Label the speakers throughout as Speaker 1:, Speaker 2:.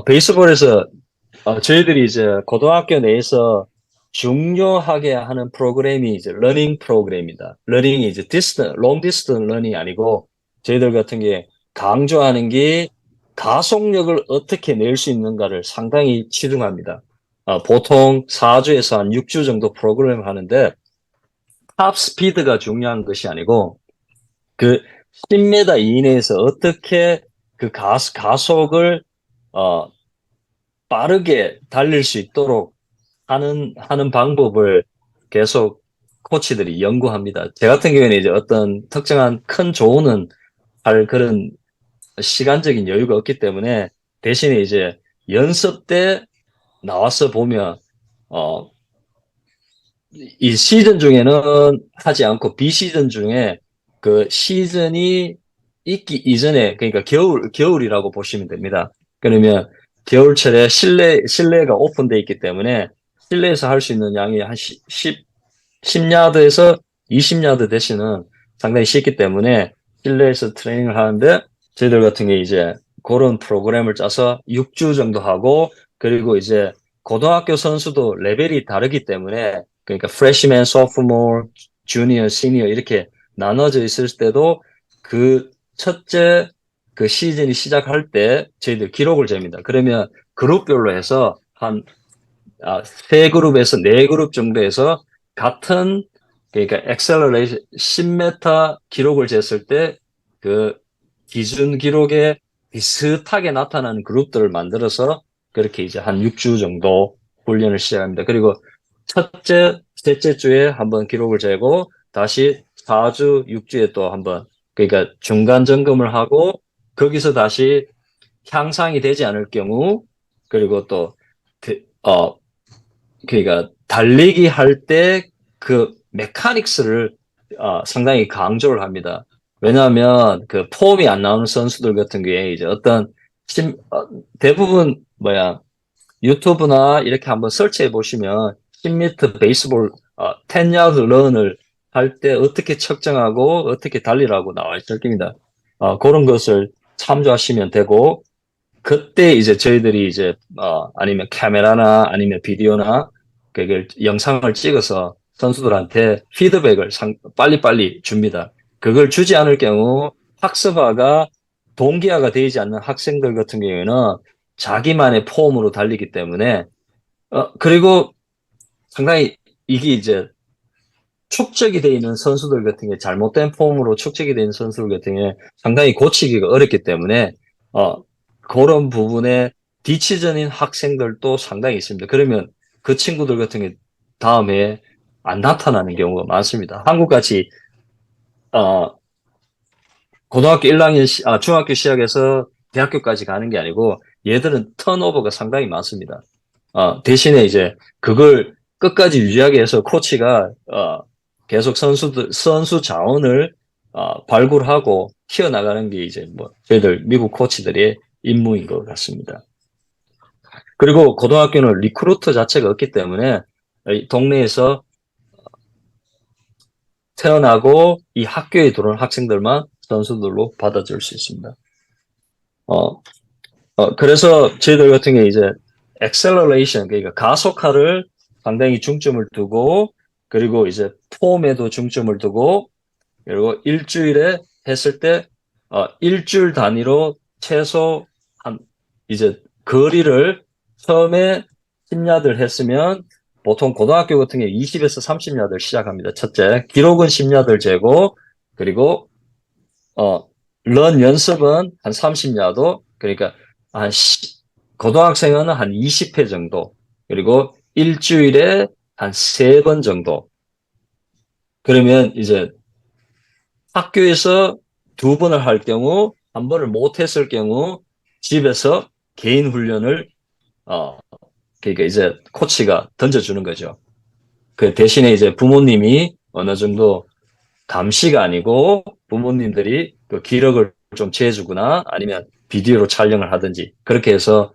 Speaker 1: 베이스볼에서 저희들이 이제 고등학교 내에서 중요하게 하는 프로그램이 이제 러닝 프로그램이다. 러닝이 이제 롱 디스턴 러닝이 아니고 저희들 같은 게 강조하는 게 가속력을 어떻게 낼 수 있는가를 상당히 치중합니다. 보통 4주에서 한 6주 정도 프로그램 하는데 탑 스피드가 중요한 것이 아니고 그 10m 이내에서 어떻게 그 가속을 어, 빠르게 달릴 수 있도록 하는 방법을 계속 코치들이 연구합니다. 제 같은 경우에는 이제 어떤 특정한 큰 조언은 할 그런 시간적인 여유가 없기 때문에 대신에 이제 연습 때 나와서 보면, 어, 이 시즌 중에는 하지 않고 비시즌 중에 그 시즌이 있기 이전에, 그러니까 겨울이라고 보시면 됩니다. 그러면 겨울철에 실내가 오픈되어 있기 때문에 실내에서 할 수 있는 양이 한 10야드에서 20야드 대신은 상당히 쉽기 때문에 실내에서 트레이닝을 하는데 저희들 같은 게 이제 그런 프로그램을 짜서 6주 정도 하고 그리고 이제 고등학교 선수도 레벨이 다르기 때문에 그러니까 freshman, sophomore, junior, senior 이렇게 나눠져 있을 때도 그 첫째 그 시즌이 시작할 때 저희들 기록을 잽니다. 그러면 그룹별로 해서 한 세 그룹에서 네 그룹 정도에서 같은 그러니까 엑셀러레이션 10m 기록을 쟀을 때 그 기준 기록에 비슷하게 나타나는 그룹들을 만들어서 그렇게 이제 한 6주 정도 훈련을 시작합니다. 그리고 첫째, 셋째 주에 한번 기록을 재고 다시 4주, 6주에 또 한번 그러니까 중간 점검을 하고 거기서 다시 향상이 되지 않을 경우 그리고 또 그, 그러니까 달리기 할 때 그 메카닉스를 상당히 강조를 합니다. 왜냐하면 그 폼이 안 나오는 선수들 같은 경우에 이제 대부분 유튜브나 이렇게 한번 설치해 보시면 10m 베이스볼 10야드 런을 할 때 어떻게 측정하고 어떻게 달리라고 나와 있을 겁니다. 그런 것을 참조하시면 되고 그때 이제 저희들이 이제 아니면 카메라나 아니면 비디오나 그걸 영상을 찍어서 선수들한테 피드백을 빨리빨리 줍니다. 그걸 주지 않을 경우 학습화가 동기화가 되지 않는 학생들 같은 경우에는 자기만의 폼으로 달리기 때문에 그리고 상당히 이게 이제 축적이 되어 있는 선수들 같은 게 잘못된 폼으로 축적이 되어 있는 선수들 같은 게 상당히 고치기가 어렵기 때문에 어, 그런 부분에 뒤처져진 학생들도 상당히 있습니다. 그러면 그 친구들 같은 게 다음에 안 나타나는 경우가 많습니다. 한국같이 어, 고등학교 1학년, 중학교 시작해서 대학교까지 가는 게 아니고 얘들은 턴오버가 상당히 많습니다. 대신에 이제 그걸 끝까지 유지하기 위해서 코치가 계속 선수 자원을 발굴하고 키워나가는 게 이제 뭐 저희들 미국 코치들의 임무인 것 같습니다. 그리고 고등학교는 리크루터 자체가 없기 때문에 이 동네에서 태어나고 이 학교에 들어온 학생들만 선수들로 받아줄 수 있습니다. 어, 그래서 저희들 같은 게 이제 acceleration, 그러니까 가속화를 상당히 중점을 두고, 그리고 이제 폼에도 중점을 두고, 그리고 일주일에 했을 때, 일주일 단위로 최소 이제 거리를 처음에 10야드를 했으면, 보통 고등학교 같은 게 20에서 30야드를 시작합니다. 첫째, 기록은 10야드를 재고, 그리고 어, 런 연습은 한 30야드, 그러니까 한 고등학생은 한 20회 정도, 그리고 일주일에 한 3번 정도. 그러면 이제 학교에서 2번을 할 경우, 한 번을 못 했을 경우, 집에서 개인 훈련을, 어, 그러니까 이제 코치가 던져주는 거죠. 그 대신에 이제 부모님이 어느 정도 감시가 아니고 부모님들이 그 기록을 좀 재주거나 아니면 비디오로 촬영을 하든지 그렇게 해서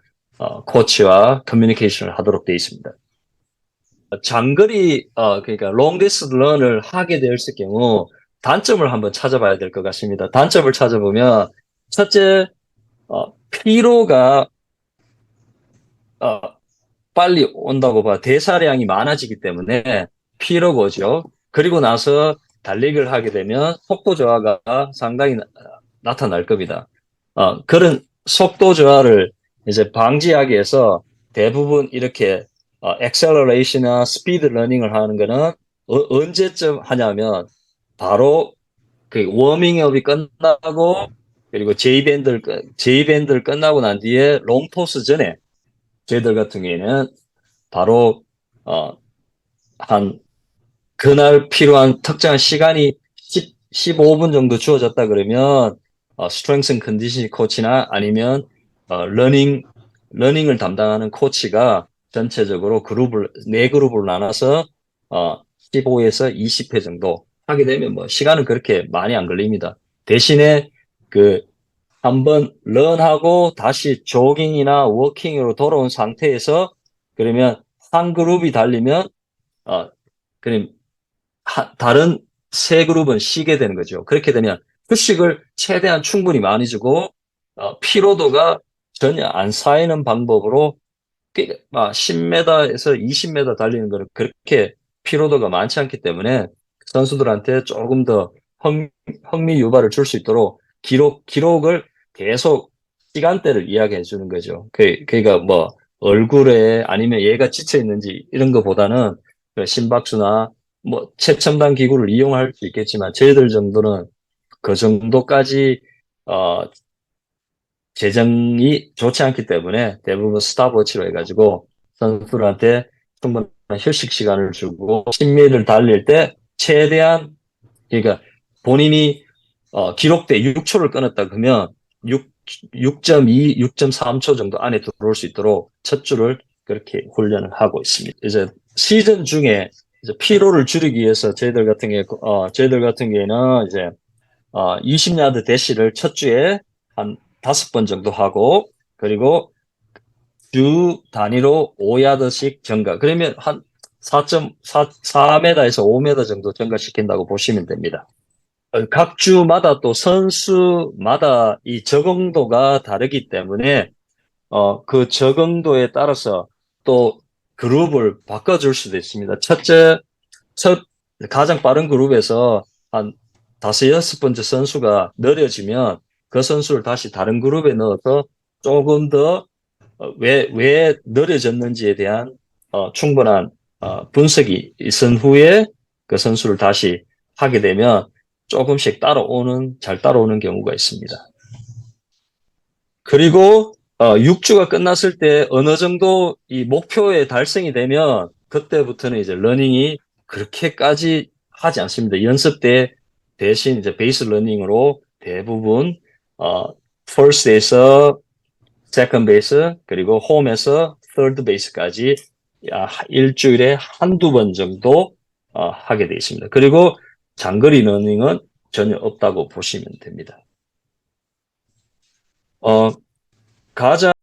Speaker 1: 코치와 커뮤니케이션을 하도록 되어 있습니다. 장거리 그러니까 롱 디스턴스 런을 하게 되었을 경우 단점을 한번 찾아봐야 될 것 같습니다. 단점을 찾아보면 첫째 피로가 어, 빨리 온다고 봐. 대사량이 많아지기 때문에 피로가 오죠. 그리고 나서 달리기를 하게 되면 속도 저하가 상당히 나타날 겁니다. 그런 속도 저하를 이제 방지하기 위해서 대부분 이렇게 엑셀러레이션이나 스피드 러닝을 하는 거는 언제쯤 하냐면 바로 그 워밍업이 끝나고 그리고 제이밴드를 끝나고 난 뒤에 롱토스 전에 저희들 같은 경우에는 바로 한 그날 필요한 특정한 시간이 15분 정도 주어졌다 그러면 스트렝스 컨디셔닝 코치나 아니면 러닝을 담당하는 코치가 전체적으로 네 그룹을 나눠서 15에서 20회 정도 하게 되면 뭐 시간은 그렇게 많이 안 걸립니다. 대신에 그 한번 런하고 다시 조깅이나 워킹으로 돌아온 상태에서 그러면 한 그룹이 달리면 어, 그럼 다른 세 그룹은 쉬게 되는 거죠. 그렇게 되면 휴식을 최대한 충분히 많이 주고 피로도가 전혀 안 쌓이는 방법으로 10m에서 20m 달리는 거는 그렇게 피로도가 많지 않기 때문에 선수들한테 조금 더 흥미 유발을 줄 수 있도록 기록을 계속 시간대를 이야기해 주는 거죠. 그러니까 뭐 얼굴에 아니면 얘가 지쳐 있는지 이런 거보다는 그 심박수나 뭐 최첨단 기구를 이용할 수 있겠지만 저희들 정도는 그 정도까지 어, 재정이 좋지 않기 때문에 대부분 스탑워치로 해가지고 선수들한테 충분한 휴식 시간을 주고 10미를 달릴 때 최대한 그러니까 본인이 기록대 6초를 끊었다 그러면 6.2, 6.3초 정도 안에 들어올 수 있도록 첫 줄을 그렇게 훈련을 하고 있습니다. 이제 시즌 중에 이제 피로를 줄이기 위해서 저희들 같은 경우에는 이제 20야드 대시를 첫 주에 한 5번 정도 하고, 그리고 주 단위로 5야드씩 증가. 그러면 한 4.4m에서 5m 정도 증가시킨다고 보시면 됩니다. 각 주마다 또 선수마다 이 적응도가 다르기 때문에, 그 적응도에 따라서 또 그룹을 바꿔줄 수도 있습니다. 첫 가장 빠른 그룹에서 한 다섯 여섯 번째 선수가 느려지면 그 선수를 다시 다른 그룹에 넣어서 조금 더 왜 느려졌는지에 대한 충분한 분석이 있은 후에 그 선수를 다시 하게 되면 조금씩 잘 따라오는 경우가 있습니다. 그리고 6주가 끝났을 때 어느 정도 이 목표에 달성이 되면 그때부터는 이제 러닝이 그렇게까지 하지 않습니다. 연습 때 대신 이제 베이스 러닝으로 대부분 first에서 second base 그리고 home에서 third base까지 일주일에 한두 번 정도 하게 되어 있습니다. 그리고 장거리 러닝은 전혀 없다고 보시면 됩니다. 가장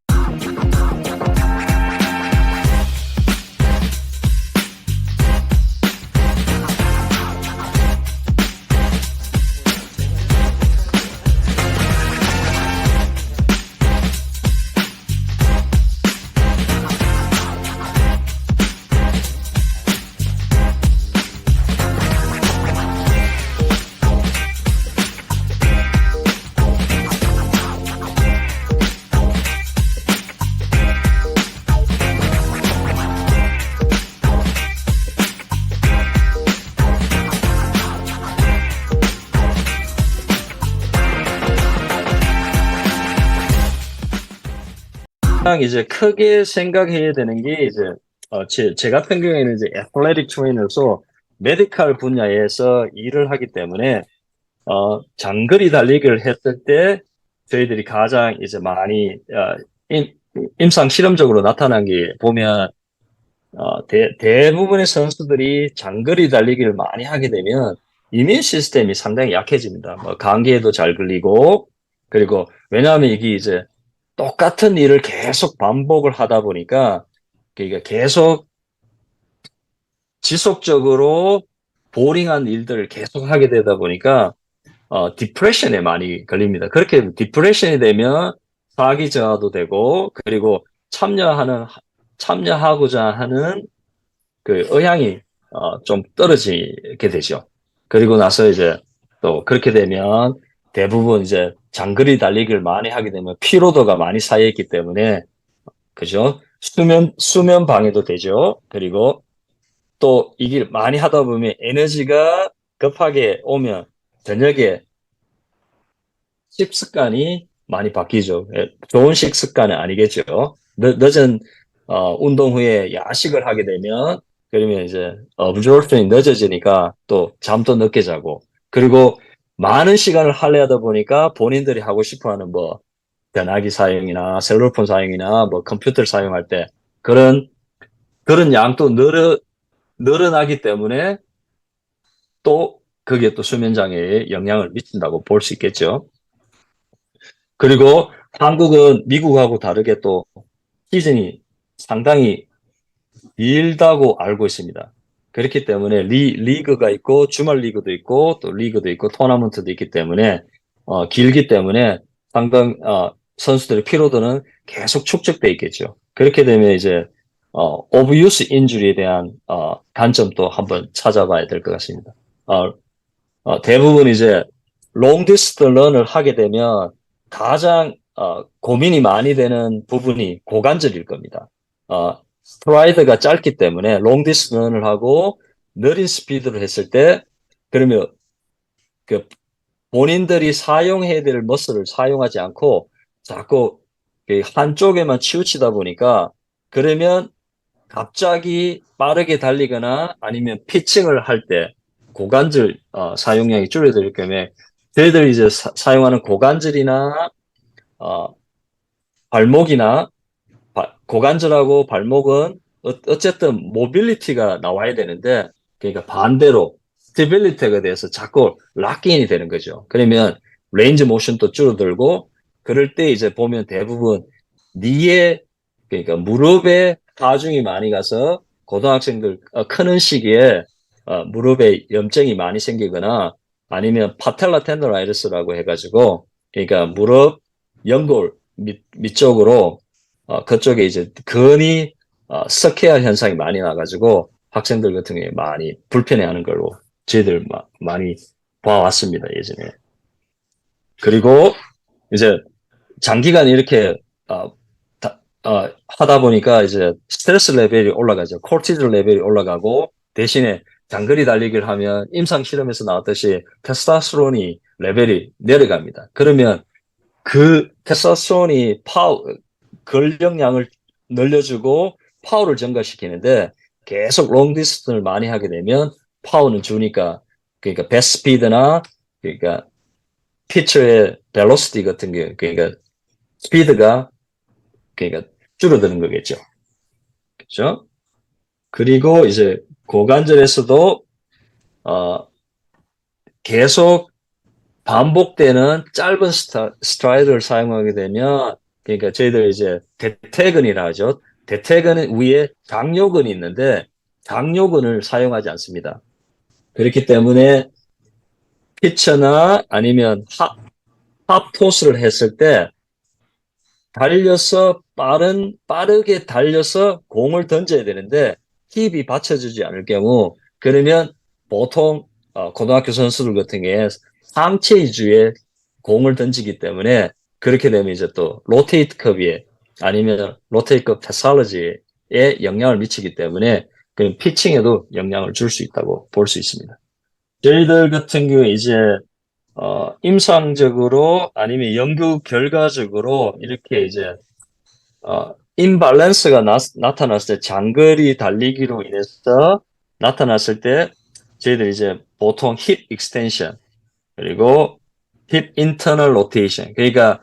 Speaker 1: 이제 크게 생각해야 되는 게 이제 제 같은 경우에는 이제 애플레틱 트레이너로서 메디컬 분야에서 일을 하기 때문에 장거리 달리기를 했을 때 저희들이 가장 이제 많이 임상 실험적으로 나타난 게 보면 대부분의 선수들이 장거리 달리기를 많이 하게 되면 이민 시스템이 상당히 약해집니다. 뭐 감기에도 잘 걸리고 그리고 왜냐하면 이게 이제 똑같은 일을 계속 반복을 하다 보니까 그러니까 계속 지속적으로 보링한 일들을 계속 하게 되다 보니까 디프레션에 많이 걸립니다. 그렇게 디프레션이 되면 사기 저하도 되고 그리고 참여하는 참여하고자 하는 그 의향이 좀 떨어지게 되죠. 그리고 나서 이제 또 그렇게 되면 대부분 이제 장거리 달리기를 많이 하게 되면 피로도가 많이 쌓여있기 때문에 그죠? 수면 방해도 되죠. 그리고 또 이게 많이 하다 보면 에너지가 급하게 오면 저녁에 식습관이 많이 바뀌죠. 좋은 식습관은 아니겠죠. 늦은 운동 후에 야식을 하게 되면 그러면 이제 absorption이 늦어지니까 또 잠도 늦게 자고 그리고 많은 시간을 할애하다 보니까 본인들이 하고 싶어하는 뭐 전화기 사용이나 셀룰폰 사용이나 뭐 컴퓨터 사용할 때 그런 그런 양도 늘어나기 때문에 또 그게 또 수면 장애에 영향을 미친다고 볼 수 있겠죠. 그리고 한국은 미국하고 다르게 또 시즌이 상당히 길다고 알고 있습니다. 그렇기 때문에 리그가 있고 주말 리그도 있고 또 리그도 있고 토너먼트도 있기 때문에 길기 때문에 상당 선수들의 피로도는 계속 축적돼 있겠죠. 그렇게 되면 이제 오브유스 인주리에 대한 단점도 한번 찾아봐야 될 것 같습니다. 대부분 이제 롱 디스턴스 런을 하게 되면 가장 고민이 많이 되는 부분이 고관절일 겁니다. 스트라이드가 짧기 때문에 롱 디스턴스 런을 하고 느린 스피드를 했을 때 그러면 그 본인들이 사용해야 될 머슬을 사용하지 않고 자꾸 그 한쪽에만 치우치다 보니까 그러면 갑자기 빠르게 달리거나 아니면 피칭을 할 때 고관절 사용량이 줄어들기 때문에 저희들 이제 사용하는 고관절이나 어, 발목이나 고관절하고 발목은 어쨌든 모빌리티가 나와야 되는데 그러니까 반대로 스테빌리티가 돼서 자꾸 락인이 되는 거죠. 그러면 레인지 모션도 줄어들고 그럴 때 이제 보면 대부분 니에 그러니까 무릎에 하중이 많이 가서 고등학생들 크는 시기에 무릎에 염증이 많이 생기거나 아니면 파텔라 텐더라이티스라고 해가지고 그러니까 무릎 연골 밑쪽으로 그쪽에 이제 근이 석회화 현상이 많이 나가지고 학생들 같은 경우에 많이 불편해하는 걸로 저희들 많이 봐왔습니다, 예전에. 그리고 이제 장기간 이렇게 어, 하다 보니까 이제 스트레스 레벨이 올라가죠. 코르티졸 레벨이 올라가고 대신에 장거리 달리기를 하면 임상 실험에서 나왔듯이 테스토스테론이 레벨이 내려갑니다. 그러면 그 테스토스테론이 근력량을 늘려주고 파워를 증가시키는데 계속 롱 디스턴을 많이 하게 되면 파워는 주니까 그러니까 배스피드나 그러니까 피처의 벨로시티 같은 게 그러니까 스피드가 그러니까 줄어드는 거겠죠. 그렇죠? 그리고 이제 고관절에서도 어, 계속 반복되는 짧은 스트라이드를 사용하게 되면 그러니까 저희들 이제 대퇴근이라 하죠. 대퇴근은 위에 장요근이 있는데 장요근을 사용하지 않습니다. 그렇기 때문에 피처나 아니면 합토스를 했을 때 달려서 빠르게 달려서 공을 던져야 되는데 힙이 받쳐주지 않을 경우 그러면 보통 고등학교 선수들 같은 경우에 상체 위주의 공을 던지기 때문에 그렇게 되면 이제 또 로테이트 컵이 아니면 로테이트 컵 테살러지에 영향을 미치기 때문에 그 피칭에도 영향을 줄 수 있다고 볼 수 있습니다. 저희들 같은 경우에 이제 임상적으로 아니면 연구 결과적으로 이렇게 이제 임밸런스가 나타났을 때 장거리 달리기로 인해서 나타났을 때 저희들이 이제 보통 힙 익스텐션 그리고 힙 인터널 로테이션 그러니까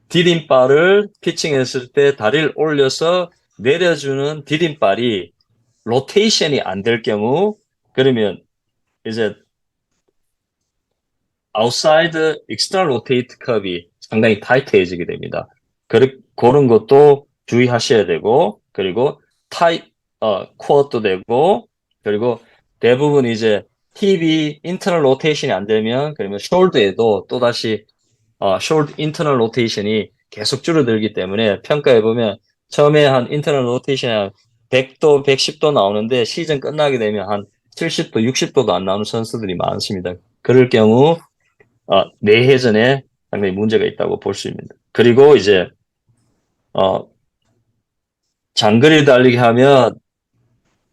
Speaker 1: 디딤발을 피칭했을 때 다리를 올려서 내려주는 디딤발이 로테이션이 안 될 경우 그러면 이제 아웃사이드 익스터널 로테이트 컵이 상당히 타이트해지게 됩니다. 그런 것도 주의하셔야 되고 그리고 쿼어도 되고 그리고 대부분 이제 힙이 인터널 로테이션이 안 되면 그러면 숄더에도 또다시 숄더 인터널 로테이션이 계속 줄어들기 때문에 평가해 보면 처음에 한 인터널 로테이션 100도, 110도 나오는데 시즌 끝나게 되면 한 70도, 60도도 안 나오는 선수들이 많습니다. 그럴 경우 뇌회전에 상당히 문제가 있다고 볼 수 있습니다. 그리고 이제 장거리 달리기 하면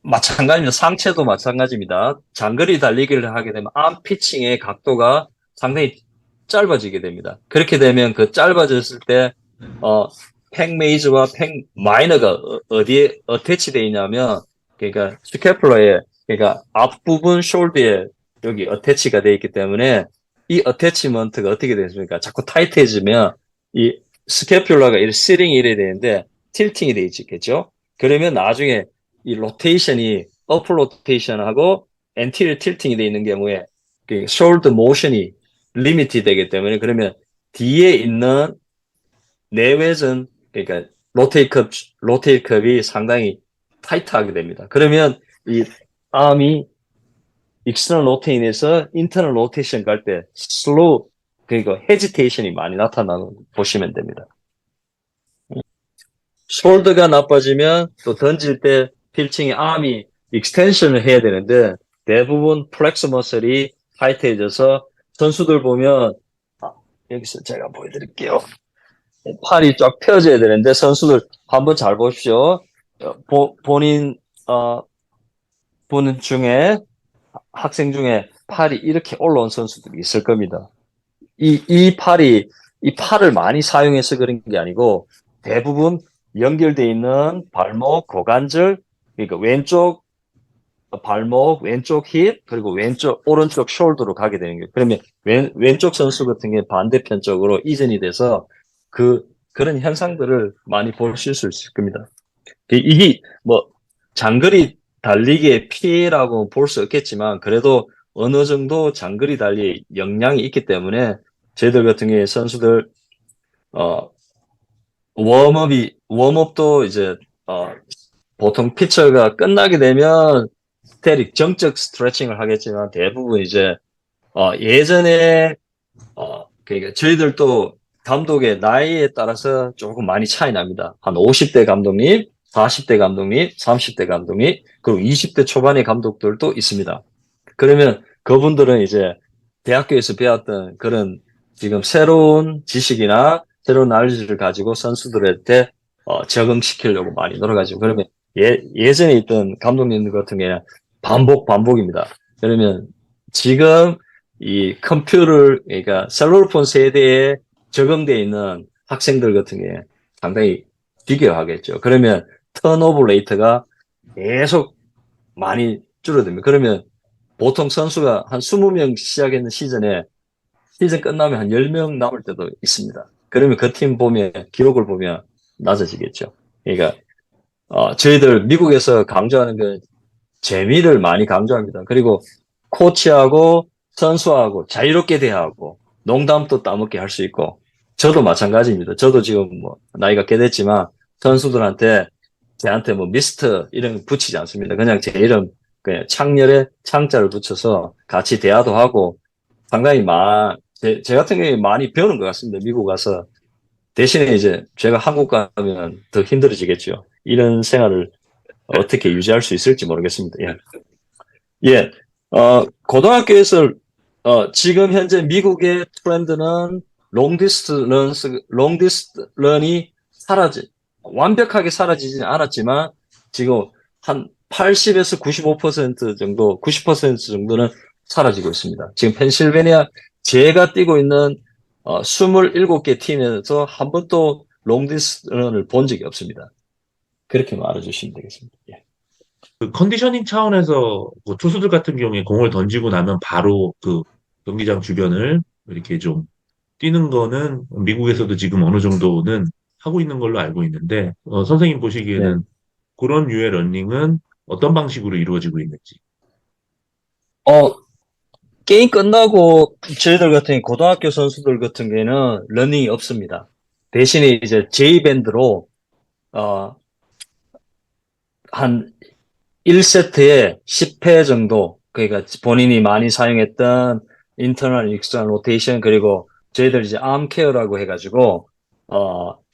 Speaker 1: 마찬가지입니다. 상체도 마찬가지입니다. 장거리 달리기를 하게 되면 암 피칭의 각도가 상당히 짧아지게 됩니다. 그렇게 되면 그 짧아졌을 때, 팩 메이저와 팩 마이너가 어디에 어태치되어 있냐면, 그러니까 스캐플러에, 그러니까 앞부분 숄더에 여기 어태치가 되어 있기 때문에 이 어태치먼트가 어떻게 되습니까? 자꾸 타이트해지면 이 스캐플러가 이렇게 시링이 이래야 되는데 틸팅이 되어 있겠죠? 그러면 나중에 이 로테이션이 어프 로테이션하고 엔티리어 틸팅이 돼 있는 경우에 그 숄더 모션이 리미트 되기 때문에 그러면 뒤에 있는 내외전 그러니까 로테이컵이 상당히 타이트하게 됩니다. 그러면 이 암이 익스터널 로테인에서 인터널 로테이션 갈 때 슬로우 그러니까 헤지테이션이 많이 나타나는 거 보시면 됩니다. 숄더가 나빠지면 또 던질 때 필칭이 암이 익스텐션을 해야 되는데 대부분 플렉스 머슬이 타이트해져서 선수들 보면 여기서 제가 보여드릴게요. 팔이 쫙 펴져야 되는데 선수들 한번 잘 보십시오. 본인 보는 중에 학생 중에 팔이 이렇게 올라온 선수들이 있을 겁니다. 이 팔을 많이 사용해서 그런 게 아니고 대부분 연결되어 있는 발목, 고관절, 그러니까 왼쪽 발목, 왼쪽 힙, 그리고 오른쪽 숄더로 가게 되는 거예요. 그러면 왼쪽 선수 같은 게 반대편 쪽으로 이전이 돼서 그런 현상들을 많이 보실 수 있을 겁니다. 이게 뭐 장거리 달리기의 피해라고 볼 수 없겠지만 그래도 어느 정도 장거리 달리기에 영향이 있기 때문에 저희들 같은 경우에 선수들 어 웜업도 이제 보통 피처가 끝나게 되면 정적 스트레칭을 하겠지만 대부분 이제 예전에 그러니까 저희들도 감독의 나이에 따라서 조금 많이 차이 납니다. 한 50대 감독님, 40대 감독님, 30대 감독님, 그리고 20대 초반의 감독들도 있습니다. 그러면 그분들은 이제 대학교에서 배웠던 그런 지금 새로운 지식이나 새로운 알리를 가지고 선수들한테 적응시키려고 많이 노력하죠. 그러면 예전에 있던 감독님들 같은 경우는 반복입니다. 그러면 지금 이 컴퓨터, 그러니까 셀룰폰 세대에 적응되어 있는 학생들 같은 게 상당히 비교하겠죠. 그러면 턴오버 레이트가 계속 많이 줄어듭니다. 그러면 보통 선수가 한 20명 시작했는 시즌 끝나면 한 10명 남을 때도 있습니다. 그러면 그 팀 보면, 기록을 보면 낮아지겠죠. 그러니까, 저희들 미국에서 강조하는 그 재미를 많이 강조합니다. 그리고 코치하고 선수하고 자유롭게 대하고 농담도 따먹게 할 수 있고 저도 마찬가지입니다. 저도 지금 뭐 나이가 꽤 됐지만 선수들한테 제한테 뭐 미스터 이런 거 붙이지 않습니다. 그냥 제 이름 그냥 창렬에 창자를 붙여서 같이 대화도 하고 상당히 제 같은 경우에 많이 배우는 것 같습니다. 미국 가서 대신에 이제 제가 한국 가면 더 힘들어지겠죠. 이런 생활을 어떻게 유지할 수 있을지 모르겠습니다. 예. 예, 고등학교에서, 지금 현재 미국의 트렌드는 롱디스트 런이 완벽하게 사라지진 않았지만, 지금 한 80에서 95% 정도, 90% 정도는 사라지고 있습니다. 지금 펜실베니아, 제가 뛰고 있는, 27개 팀에서 한 번도 롱디스트 런을 본 적이 없습니다. 그렇게 말해주시면 되겠습니다. 예.
Speaker 2: 그 컨디셔닝 차원에서 뭐 투수들 같은 경우에 공을 던지고 나면 바로 그 경기장 주변을 이렇게 좀 뛰는 거는 미국에서도 지금 어느 정도는 하고 있는 걸로 알고 있는데, 선생님
Speaker 1: 네.
Speaker 2: 보시기에는 그런 류의 러닝은 어떤 방식으로 이루어지고 있는지.
Speaker 1: 어, 게임 끝나고 저희들 같은 고등학교 선수들 같은 경우에는 러닝이 없습니다. 대신에 이제 J밴드로 어, 한 1세트에 10회 정도 그러니까 본인이 많이 사용했던 인터널 익스터널 로테이션 그리고 저희들 이제 암 케어라고 해가지고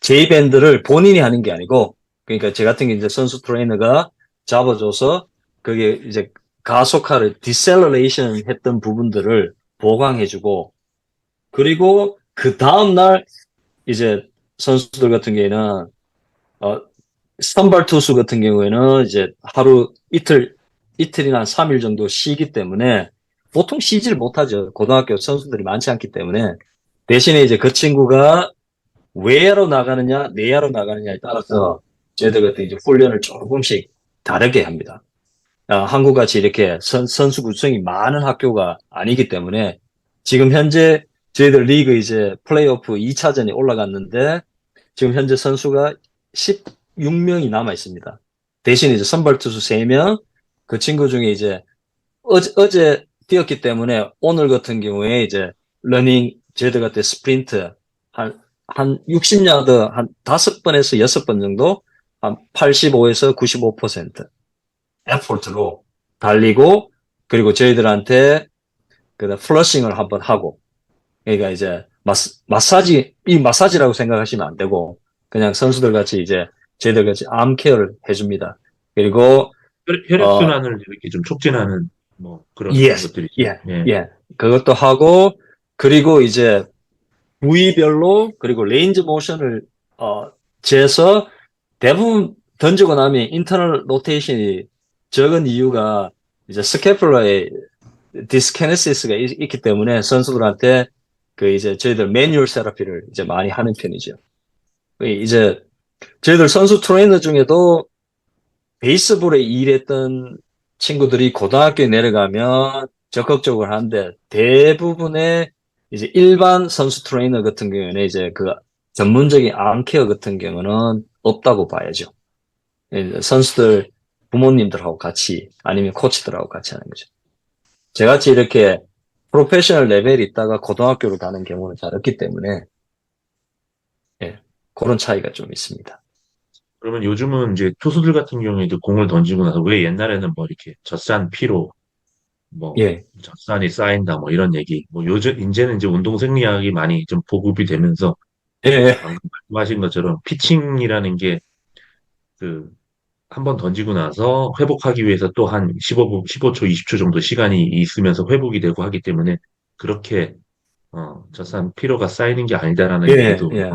Speaker 1: J밴드를 본인이 하는 게 아니고 그러니까 제 같은 게 이제 선수 트레이너가 잡아줘서 그게 이제 가속화를 디셀러레이션 했던 부분들을 보강해주고 그리고 그 다음날 이제 선수들 같은 경우에는 어, 선발 투수 같은 경우에는 이제 하루 이틀이나 한 3일 정도 쉬기 때문에 보통 쉬지를 못하죠. 고등학교 선수들이 많지 않기 때문에 대신에 이제 그 친구가 외야로 나가느냐 내야로 나가느냐에 따라서 저희들 같은 이제 훈련을 조금씩 다르게 합니다. 한국같이 이렇게 선수 구성이 많은 학교가 아니기 때문에 지금 현재 저희들 리그 이제 플레이오프 2차전이 올라갔는데 지금 현재 선수가 16명이 남아 있습니다. 대신 이제 선발 투수 3명, 그 친구 중에 이제 어제 뛰었기 때문에 오늘 같은 경우에 이제 러닝 저희들 같은 스프린트 한 60야드 한 5번에서 6번 정도 한 85에서 95% 에포트로 달리고 그리고 저희들한테 그 플러싱을 한번 하고 그러니까 이제 이 마사지라고 생각하시면 안 되고 그냥 선수들 같이 이제 저희들 같이 암 케어를 해줍니다. 그리고 어
Speaker 2: 혈액순환을 이렇게 좀 촉진하는 뭐 그런
Speaker 1: yes
Speaker 2: 것들이죠.
Speaker 1: 예
Speaker 2: 예.
Speaker 1: 예 그것도 하고 그리고 이제 부위별로 그리고 레인지 모션을 재서 대부분 던지고 나면 인터널 로테이션이 적은 이유가 이제 스캐플러에 디스케네시스가 있기 때문에 선수들한테 그 이제 저희들 매뉴얼 세라피를 이제 많이 하는 편이죠. 이제 저희들 선수 트레이너 중에도 베이스볼에 일했던 친구들이 고등학교에 내려가면 적극적으로 하는데 대부분의 이제 일반 선수 트레이너 같은 경우에는 이제 그 전문적인 암케어 같은 경우는 없다고 봐야죠. 이제 선수들 부모님들하고 같이 아니면 코치들하고 같이 하는 거죠. 저같이 이렇게 프로페셔널 레벨이 있다가 고등학교로 가는 경우는 잘 없기 때문에 예, 그런 차이가 좀 있습니다.
Speaker 2: 그러면 요즘은 이제 투수들 같은 경우에도 공을 던지고 나서 왜 옛날에는 뭐 이렇게 젖산 피로 뭐
Speaker 1: 예,
Speaker 2: 젖산이 쌓인다 뭐 이런 얘기 뭐 요즘 이제는 이제 운동 생리학이 많이 좀 보급이 되면서
Speaker 1: 예, 예,
Speaker 2: 방금 말씀하신 것처럼 피칭이라는 게 그 한 번 던지고 나서 회복하기 위해서 또 한 15초, 20초 정도 시간이 있으면서 회복이 되고 하기 때문에 그렇게 젖산 피로가 쌓이는 게 아니다라는
Speaker 1: 예,
Speaker 2: 얘기도
Speaker 1: 예.